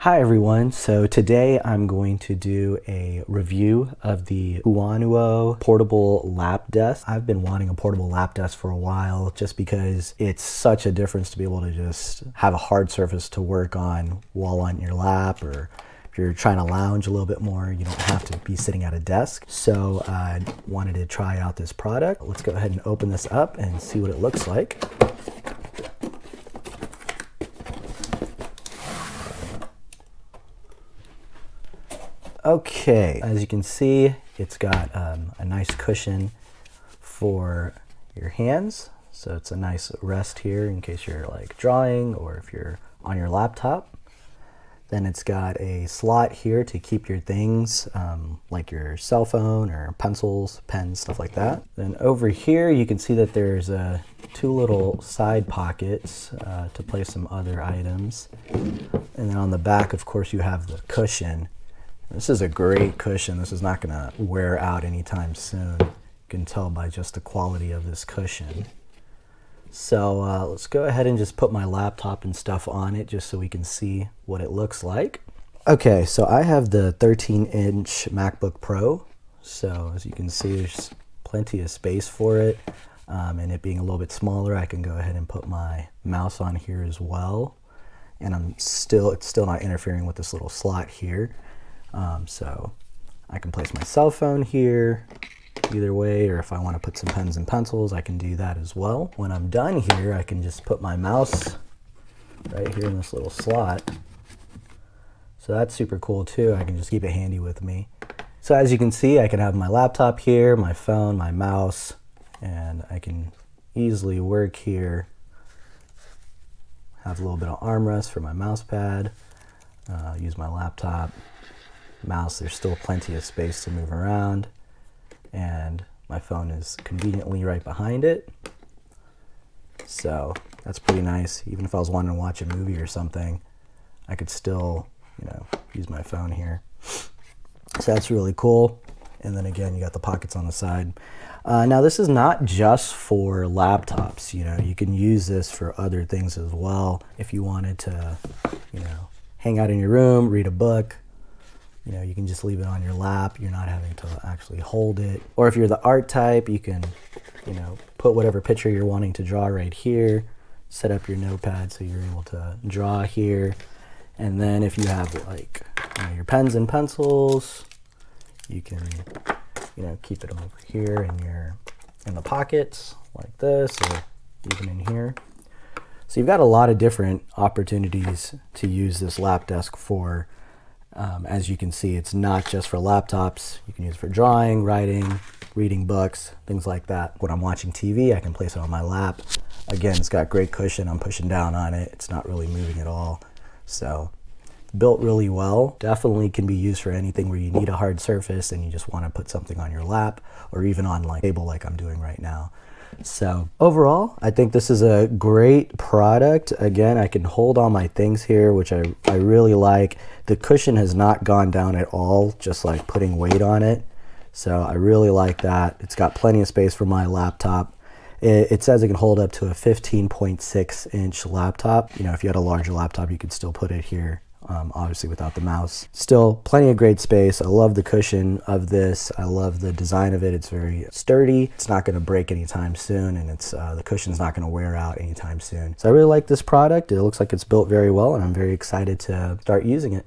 Hi everyone, so today I'm going to do a review of the Huanuo portable lap desk. I've been wanting a portable lap desk for a while just because it's such a difference to be able to just have a hard surface to work on while on your lap, or if you're trying to lounge a little bit more, you don't have to be sitting at a desk. So I wanted to try out this product. Let's go ahead and open this up and see what it looks like. Okay, as you can see, it's got a nice cushion for your hands. So it's a nice rest here in case you're like drawing or if you're on your laptop. Then it's got a slot here to keep your things like your cell phone or pencils, pens, stuff like that. Then over here you can see that there's two little side pockets to place some other items. And then on the back, of course, you have the cushion. This is a great cushion. This is not going to wear out anytime soon. You can tell by just the quality of this cushion. So let's go ahead and just put my laptop and stuff on it just so we can see what it looks like. Okay, so I have the 13-inch MacBook Pro. So as you can see, there's plenty of space for it. And it being a little bit smaller, I can go ahead and put my mouse on here as well. And it's still not interfering with this little slot here. So I can place my cell phone here either way, or if I want to put some pens and pencils, I can do that as well. When I'm done here, I can just put my mouse right here in this little slot. So that's super cool too. I can just keep it handy with me. So as you can see, I can have my laptop here, my phone, my mouse, and I can easily work here. Have a little bit of armrest for my mouse pad, use my laptop. Mouse, there's still plenty of space to move around, and my phone is conveniently right behind it, so that's pretty nice. Even if I was wanting to watch a movie or something, I could still, use my phone here. So that's really cool. And then again, you got the pockets on the side. Now this is not just for laptops. You can use this for other things as well. If you wanted to, hang out in your room, read a book. You can just leave it on your lap. You're not having to actually hold it. Or if you're the art type, you can, put whatever picture you're wanting to draw right here. Set up your notepad so you're able to draw here. And then if you have like your pens and pencils, you can, keep it over here in the pockets like this, or even in here. So you've got a lot of different opportunities to use this lap desk for. As you can see, it's not just for laptops. You can use it for drawing, writing, reading books, things like that. When I'm watching TV, I can place it on my lap. Again, it's got great cushion. I'm pushing down on it. It's not really moving at all. So built really well. Definitely can be used for anything where you need a hard surface and you just want to put something on your lap, or even on like a table like I'm doing right now. So overall, I think this is a great product. Again, I can hold all my things here, which I really like. The cushion has not gone down at all, just like putting weight on it. So I really like that. It's got plenty of space for my laptop. It says it can hold up to a 15.6-inch laptop. If you had a larger laptop, you could still put it here. Obviously without the mouse. Still plenty of great space. I love the cushion of this. I love the design of it. It's very sturdy. It's not going to break anytime soon, and the cushion's not going to wear out anytime soon. So I really like this product. It looks like it's built very well, and I'm very excited to start using it.